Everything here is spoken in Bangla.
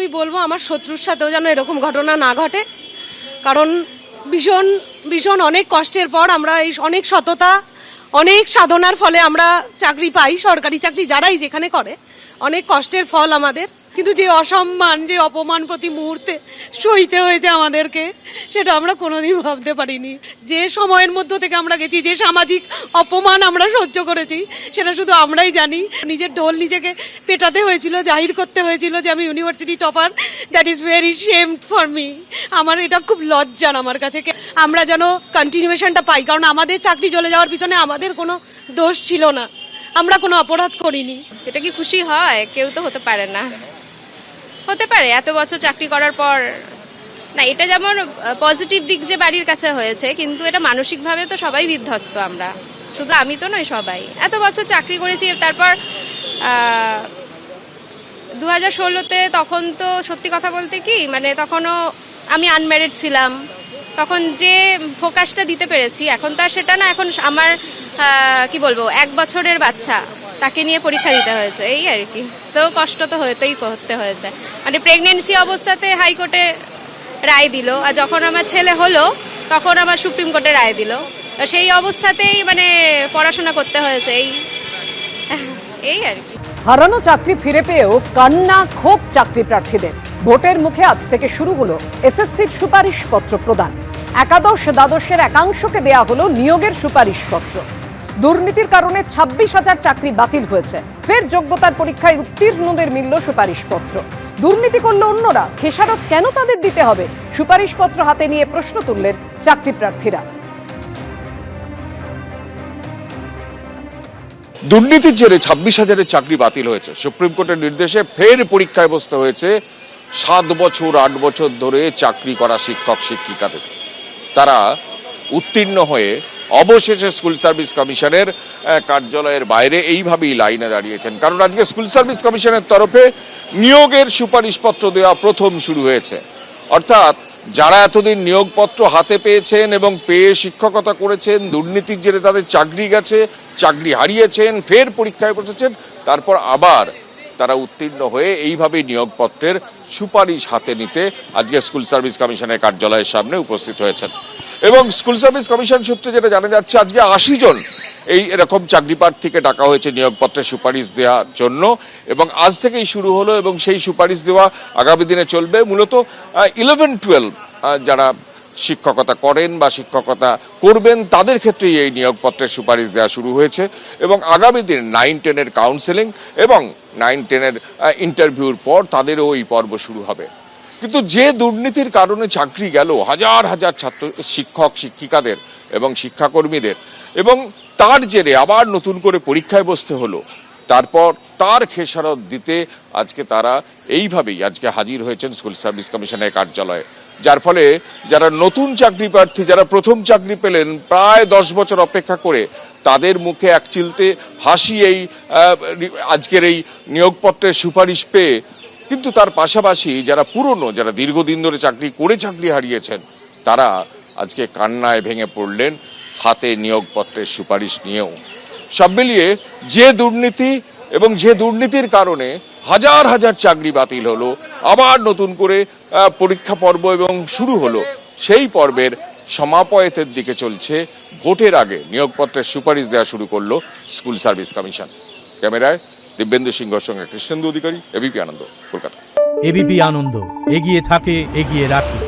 এইটুকুই বলবো, আমার শত্রুর সাথেও যেন এরকম ঘটনা না ঘটে, কারণ ভীষণ ভীষণ অনেক কষ্টের পর আমরা এই অনেক সততা অনেক সাধনার ফলে আমরা চাকরি পাই, সরকারি চাকরি যারাই যেখানে করে অনেক কষ্টের ফল আমাদের। কিন্তু যে অসম্মান, যে অপমান প্রতি মুহূর্তে সইতে হয়েছে আমাদেরকে, সেটা আমরা কোনোদিন ভাবতে পারিনি। যে সময়ের মধ্য থেকে আমরা গেছি, যে সামাজিক অপমান আমরা সহ্য করেছি, সেটা শুধু আমরাই জানি। নিজের ঢোল নিজেকে পেটাতে হয়েছিল, জাহির করতে হয়েছিল যে আমি university topper. That is very shame for me. আমার এটা খুব লজ্জার আমার কাছে। আমরা যেন কন্টিনিউয়েশনটা পাই, কারণ আমাদের চাকরি চলে যাওয়ার পিছনে আমাদের কোনো দোষ ছিল না, আমরা কোনো অপরাধ করিনি। এটা কি খুশি হয়? কেউ তো হতে পারে না। হতে পারে এত বছর চাকরি করার পর না, এটা যেমন পজিটিভ দিক যে বাড়ির কাছে হয়েছে, কিন্তু এটা মানসিকভাবে তো সবাই বিধ্বস্ত। আমরা শুধু আমি তো নয়, সবাই এত বছর চাকরি করেছি। তারপর 2016-তে তখন তো সত্যি কথা বলতে কি, মানে তখনও আমি আনম্যারিড ছিলাম, তখন যে ফোকাসটা দিতে পেরেছি এখন তো আর সেটা না। এখন আমার কি বলবো, 1 বছরের বাচ্চা, তাকে নিয়ে পরীক্ষা দিতে হয়েছে, এই আর কি। তো কষ্ট তো হতেই করতে হয়েছে। মানে প্রেগনেন্সি অবস্থাতে হাইকোর্টে রায় দিল, আর যখন আমার ছেলে হলো তখন আমার সুপ্রিম কোর্টে রায় দিল। সেই অবস্থাতেই মানে পড়াশোনা করতে হয়েছে, এই আর কি। হারানো চাকরি ফিরে পেয়েও কান্না ক্ষোভ চাকরি প্রার্থীদের। ভোটের মুখে আজ থেকে শুরু হলো এসএসসির সুপারিশপত্র প্রদান। একাদশ দ্বাদশের একাংশকে দেয়া হলো নিয়োগের সুপারিশপত্র। দুর্নীতির কারণে 26,000 চাকরি বাতিল হয়েছে। ফের যোগ্যতার পরীক্ষায় উত্তীর্ণদের মিলল সুপারিশপত্র। দুর্নীতি করলে অন্যরা খেসারত কেন তাদের দিতে হবে? সুপারিশপত্র হাতে নিয়ে প্রশ্ন তুললেন চাকরি প্রার্থীরা। দুর্নীতির জেরে 26,000-এর চাকরি বাতিল হয়েছে। সুপ্রিম কোর্টের নির্দেশে ফের পরীক্ষায় বসতে হয়েছে 7 বছর 8 বছর ধরে চাকরি করা শিক্ষক শিক্ষিকাদের। তারা উত্তীর্ণ হয়ে অবশেষে স্কুল সার্ভিস কমিশনের কার্যালয়ের বাইরে এইভাবেই লাইনে দাঁড়িয়েছেন, কারণ আজকে স্কুল সার্ভিস কমিশনের তরফে নিয়োগের সুপারিশপত্র দেওয়া প্রথম শুরু হয়েছে। অর্থাৎ যারা এতদিন নিয়োগপত্র হাতে পেয়েছেন এবং পেয়ে শিক্ষকতা করেছেন, দুর্নীতির জেরে তাদের চাকরি গেছে, চাকরি হারিয়েছেন, ফের পরীক্ষায় বসেছেন, তারপর আবার তারা উত্তীর্ণ হয়ে এইভাবে নিয়োগপত্রের সুপারিশ হাতে নিতে আজকে স্কুল সার্ভিস কমিশনের কার্যালয়ের সামনে উপস্থিত হয়েছেন। এবং স্কুল সার্ভিস কমিশন সূত্রে যেটা জানা যাচ্ছে, আজকে 80 জন এরকম চাকরি প্রার্থীকে ডাকা হয়েছে নিয়োগপত্রের সুপারিশ দেওয়ার জন্য, এবং আজ থেকেই শুরু হলো এবং সেই সুপারিশ দেওয়া আগামী দিনে চলবে। মূলত 11-12 যারা শিক্ষকতা করেন বা শিক্ষকতা করবেন তাদের ক্ষেত্রেই এই নিয়োগপত্রের সুপারিশ দেওয়া শুরু হয়েছে, এবং আগামী দিন 9-10-এর কাউন্সেলিং এবং 9-10-এর ইন্টারভিউর পর তাদেরও এই পর্ব শুরু হবে। কিন্তু যে দুর্নীতির কারণে চাকরি গেল হাজার হাজার ছাত্র শিক্ষক শিক্ষিকাদের এবং শিক্ষাকর্মীদের, এবং তার জেরে আবার নতুন করে পরীক্ষায় বসতে হলো, তারপর তার খেসারত দিতে আজকে তারা এইভাবেই আজকে হাজির হয়েছেন স্কুল সার্ভিস কমিশনের কার্যালয়ে। যার ফলে যারা নতুন চাকরি প্রার্থী, যারা প্রথম চাকরি পেলেন প্রায় 10 বছর অপেক্ষা করে, তাদের মুখে এক চিলতে হাসি এই আজকের এই নিয়োগপত্রের সুপারিশ পেয়ে। কিন্তু তার পাশাপাশি যারা পুরনো, যারা দীর্ঘদিন ধরে চাকরি করে চাকরি হারিয়েছেন, তারা আজকে কান্নায় ভেঙে পড়লেন হাতে নিয়োগপত্রের সুপারিশ নিয়েও। সব মিলিয়ে যে দুর্নীতি এবং যে দুর্নীতির কারণে হাজার হাজার চাকরি বাতিল হলো, আবার নতুন করে পরীক্ষা পর্ব এবং শুরু হলো, সেই পর্বের সমাপয়েতের দিকে চলছে। ভোটের আগে নিয়োগপত্রের সুপারিশ দেওয়া শুরু করলো স্কুল সার্ভিস কমিশন। ক্যামেরায় দিব্যেন্দু সিংহর সঙ্গে কৃষ্ণেন্দু অধিকারী, এবিপি আনন্দ, কলকাতা। এবিপি আনন্দ, এগিয়ে থাকে, এগিয়ে রাখে।